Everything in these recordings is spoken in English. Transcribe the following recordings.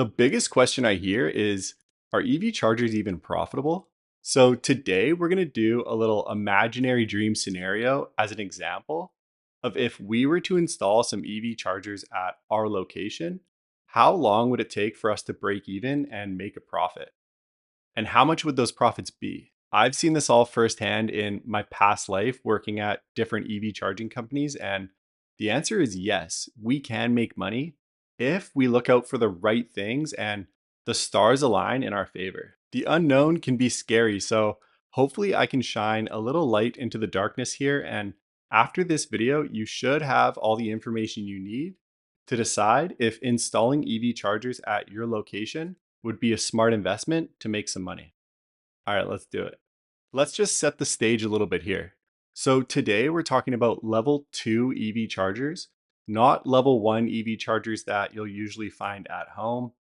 The biggest question I hear is, are EV chargers even profitable? So today we're going to do a little imaginary dream scenario as an example of if we were to install some EV chargers at our location, how long would it take for us to break even and make a profit? And how much would those profits be? I've seen this all firsthand in my past life working at different EV charging companies. And the answer is yes, we can make money if we look out for the right things and the stars align in our favor. The unknown can be scary. So hopefully I can shine a little light into the darkness here. And after this video, you should have all the information you need to decide if installing EV chargers at your location would be a smart investment to make some money. All right, let's do it. Let's just set the stage a little bit here. So today we're talking about level 2 EV chargers, not level 1 EV chargers that you'll usually find at home,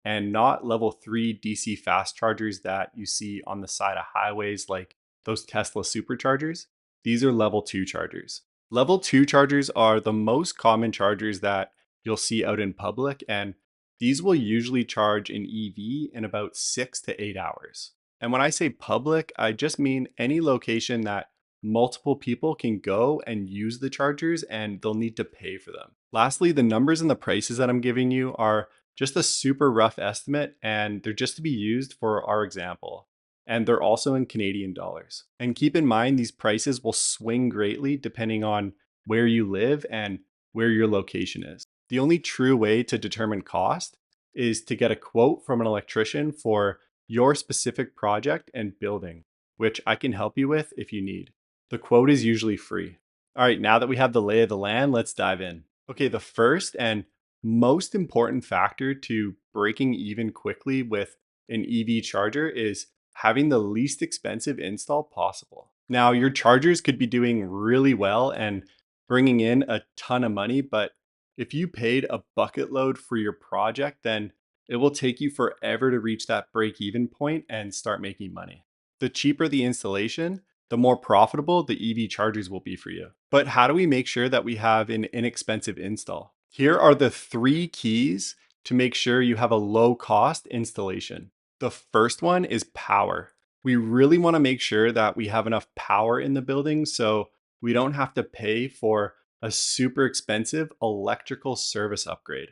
and not level 3 DC fast chargers that you see on the side of highways like those Tesla superchargers. These are level 2 chargers. Level 2 chargers are the most common chargers that you'll see out in public, and these will usually charge an EV in about 6 to 8 hours. And when I say public, I just mean any location that multiple people can go and use the chargers and they'll need to pay for them. Lastly, the numbers and the prices that I'm giving you are just a super rough estimate and they're just to be used for our example. And they're also in Canadian dollars. And keep in mind, these prices will swing greatly depending on where you live and where your location is. The only true way to determine cost is to get a quote from an electrician for your specific project and building, which I can help you with if you need. The quote is usually free. All right, now that we have the lay of the land, let's dive in. Okay, the first and most important factor to breaking even quickly with an EV charger is having the least expensive install possible. Now, your chargers could be doing really well and bringing in a ton of money, but if you paid a bucket load for your project, then it will take you forever to reach that break even point and start making money. The cheaper the installation, the more profitable the EV chargers will be for you. But how do we make sure that we have an inexpensive install? Here are the 3 keys to make sure you have a low cost installation. The first one is power. We really want to make sure that we have enough power in the building so we don't have to pay for a super expensive electrical service upgrade.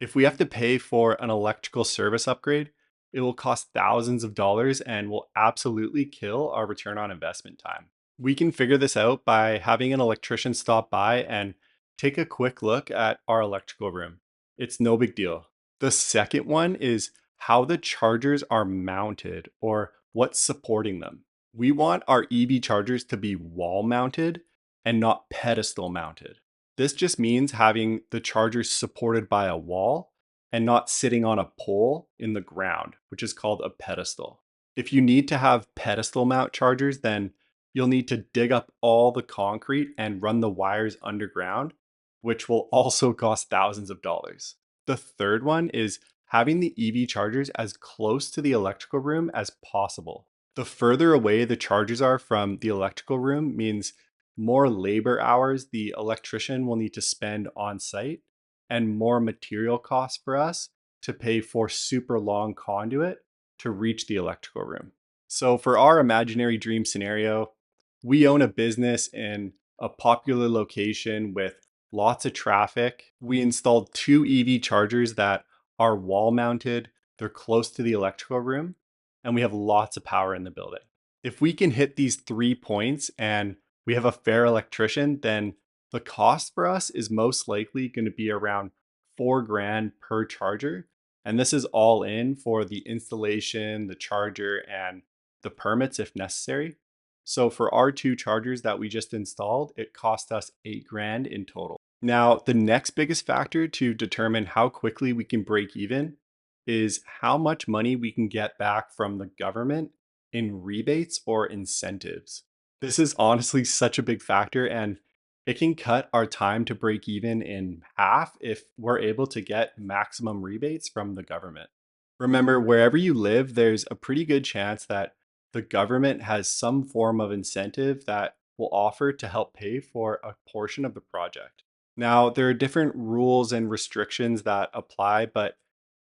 If we have to pay for an electrical service upgrade, it will cost thousands of dollars and will absolutely kill our return on investment time. We can figure this out by having an electrician stop by and take a quick look at our electrical room. It's no big deal. The second one is how the chargers are mounted or what's supporting them. We want our EV chargers to be wall mounted and not pedestal mounted. This just means having the chargers supported by a wall and not sitting on a pole in the ground, which is called a pedestal. If you need to have pedestal mount chargers, then you'll need to dig up all the concrete and run the wires underground, which will also cost thousands of dollars. The third one is having the EV chargers as close to the electrical room as possible. The further away the chargers are from the electrical room means more labor hours the electrician will need to spend on site and more material costs for us to pay for super long conduit to reach the electrical room. So for our imaginary dream scenario, we own a business in a popular location with lots of traffic. We installed 2 EV chargers that are wall mounted. They're close to the electrical room and we have lots of power in the building. If we can hit these 3 points and we have a fair electrician, then the cost for us is most likely going to be around 4 grand per charger. And this is all in for the installation, the charger, and the permits if necessary. So for our 2 chargers that we just installed, it cost us 8 grand in total. Now, the next biggest factor to determine how quickly we can break even is how much money we can get back from the government in rebates or incentives. This is honestly such a big factor, and it can cut our time to break even in half if we're able to get maximum rebates from the government. Remember, wherever you live, there's a pretty good chance that the government has some form of incentive that will offer to help pay for a portion of the project. Now, there are different rules and restrictions that apply, but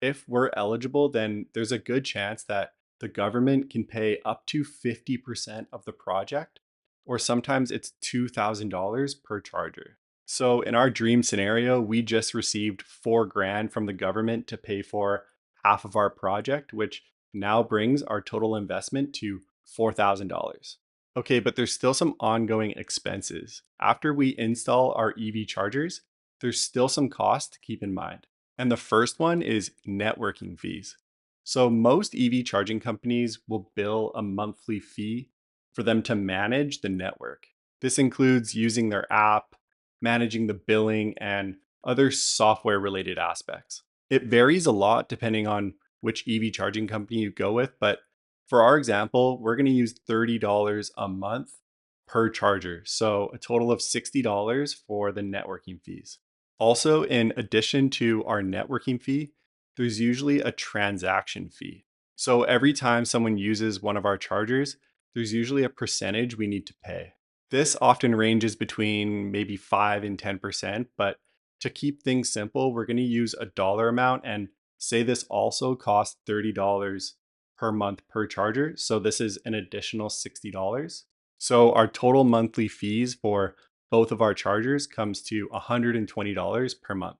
if we're eligible, then there's a good chance that the government can pay up to 50% of the project, or sometimes it's $2,000 per charger. So in our dream scenario, we just received 4 grand from the government to pay for half of our project, which now brings our total investment to $4,000. Okay, but there's still some ongoing expenses. After we install our EV chargers, there's still some costs to keep in mind. And the first one is networking fees. So most EV charging companies will bill a monthly fee for them to manage the network. This includes using their app, managing the billing, and other software related aspects. It varies a lot depending on which EV charging company you go with, but for our example, we're going to use $30 a month per charger. So a total of $60 for the networking fees. Also, in addition to our networking fee, there's usually a transaction fee. So every time someone uses one of our chargers, there's usually a percentage we need to pay. This often ranges between maybe 5 and 10%, but to keep things simple, we're going to use a dollar amount and say this also costs $30 per month per charger. So this is an additional $60. So our total monthly fees for both of our chargers comes to $120 per month.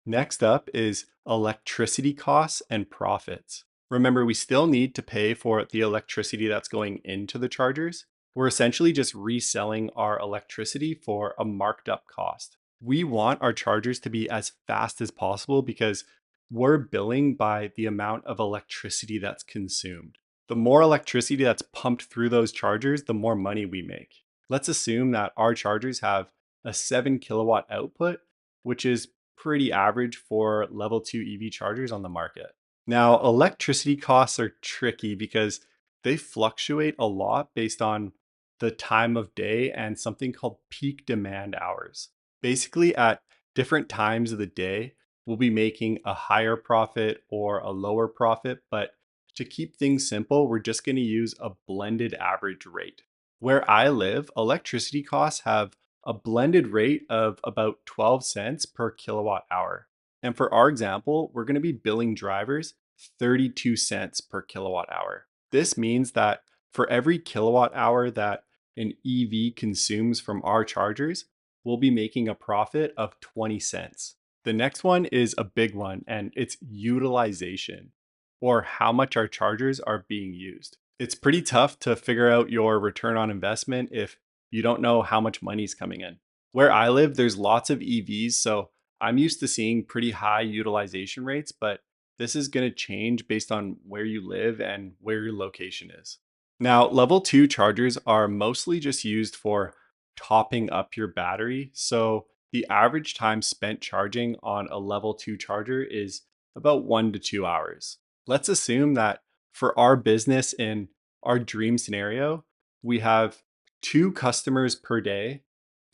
Next up is electricity costs and profits. Remember, we still need to pay for the electricity that's going into the chargers. We're essentially just reselling our electricity for a marked up cost. We want our chargers to be as fast as possible because we're billing by the amount of electricity that's consumed. The more electricity that's pumped through those chargers, the more money we make. Let's assume that our chargers have a 7 kilowatt output, which is pretty average for level 2 EV chargers on the market. Now, electricity costs are tricky because they fluctuate a lot based on the time of day and something called peak demand hours. Basically, at different times of the day, we'll be making a higher profit or a lower profit, but to keep things simple, we're just going to use a blended average rate. Where I live, electricity costs have a blended rate of about 12 cents per kilowatt hour. And for our example, we're going to be billing drivers 32 cents per kilowatt hour. This means that for every kilowatt hour that an EV consumes from our chargers, we'll be making a profit of 20 cents. The next one is a big one, and it's utilization, or how much our chargers are being used. It's pretty tough to figure out your return on investment if you don't know how much money's coming in. Where I live, there's lots of EVs, so I'm used to seeing pretty high utilization rates, but this is going to change based on where you live and where your location is. Now, level 2 chargers are mostly just used for topping up your battery. So the average time spent charging on a level 2 charger is about 1 to 2 hours. Let's assume that for our business in our dream scenario, we have 2 customers per day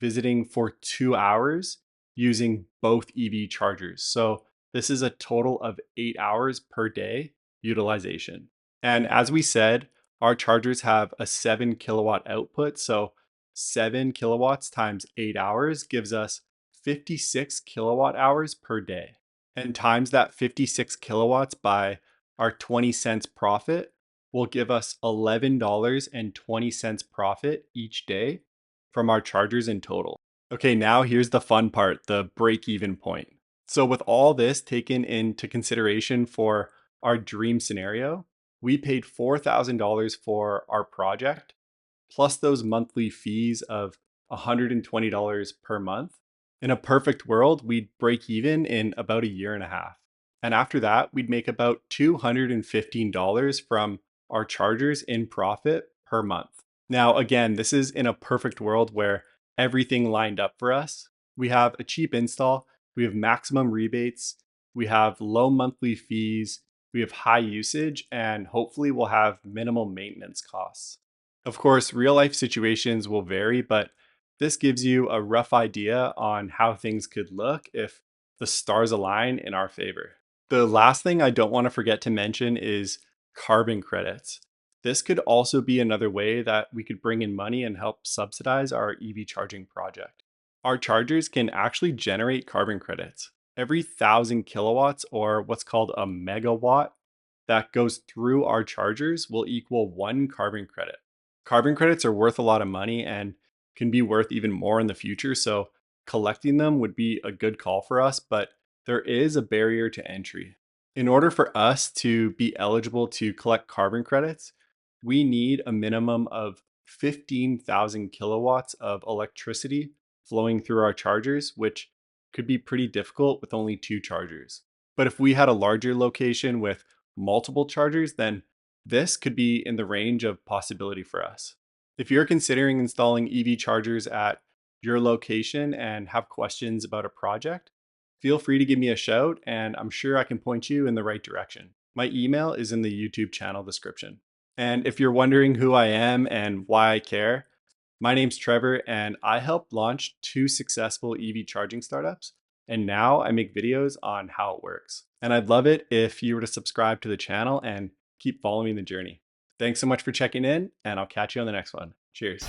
visiting for 2 hours using both EV chargers. So this is a total of 8 hours per day utilization. And as we said, our chargers have a 7 kilowatt output. So 7 kilowatts times 8 hours gives us 56 kilowatt hours per day. And times that 56 kilowatts by our 20 cents profit will give us $11.20 profit each day from our chargers in total. Okay, now here's the fun part, the break even point. So, with all this taken into consideration for our dream scenario, we paid $4,000 for our project, plus those monthly fees of $120 per month. In a perfect world, we'd break even in about a year and a half. And after that, we'd make about $215 from our chargers in profit per month. Now, again, this is in a perfect world where everything lined up for us. We have a cheap install, we have maximum rebates, we have low monthly fees, we have high usage, and hopefully we'll have minimal maintenance costs. Of course, real life situations will vary, but this gives you a rough idea on how things could look if the stars align in our favor. The last thing I don't want to forget to mention is carbon credits. This could also be another way that we could bring in money and help subsidize our EV charging project. Our chargers can actually generate carbon credits. Every 1,000 kilowatts, or what's called a megawatt, that goes through our chargers will equal one carbon credit. Carbon credits are worth a lot of money and can be worth even more in the future. So collecting them would be a good call for us, but there is a barrier to entry. In order for us to be eligible to collect carbon credits, we need a minimum of 15,000 kilowatts of electricity flowing through our chargers, which could be pretty difficult with only two chargers. But if we had a larger location with multiple chargers, then this could be in the range of possibility for us. If you're considering installing EV chargers at your location and have questions about a project, feel free to give me a shout and I'm sure I can point you in the right direction. My email is in the YouTube channel description. And if you're wondering who I am and why I care, my name's Trevor and I helped launch two successful EV charging startups. And now I make videos on how it works. And I'd love it if you were to subscribe to the channel and keep following the journey. Thanks so much for checking in, and I'll catch you on the next one. Cheers.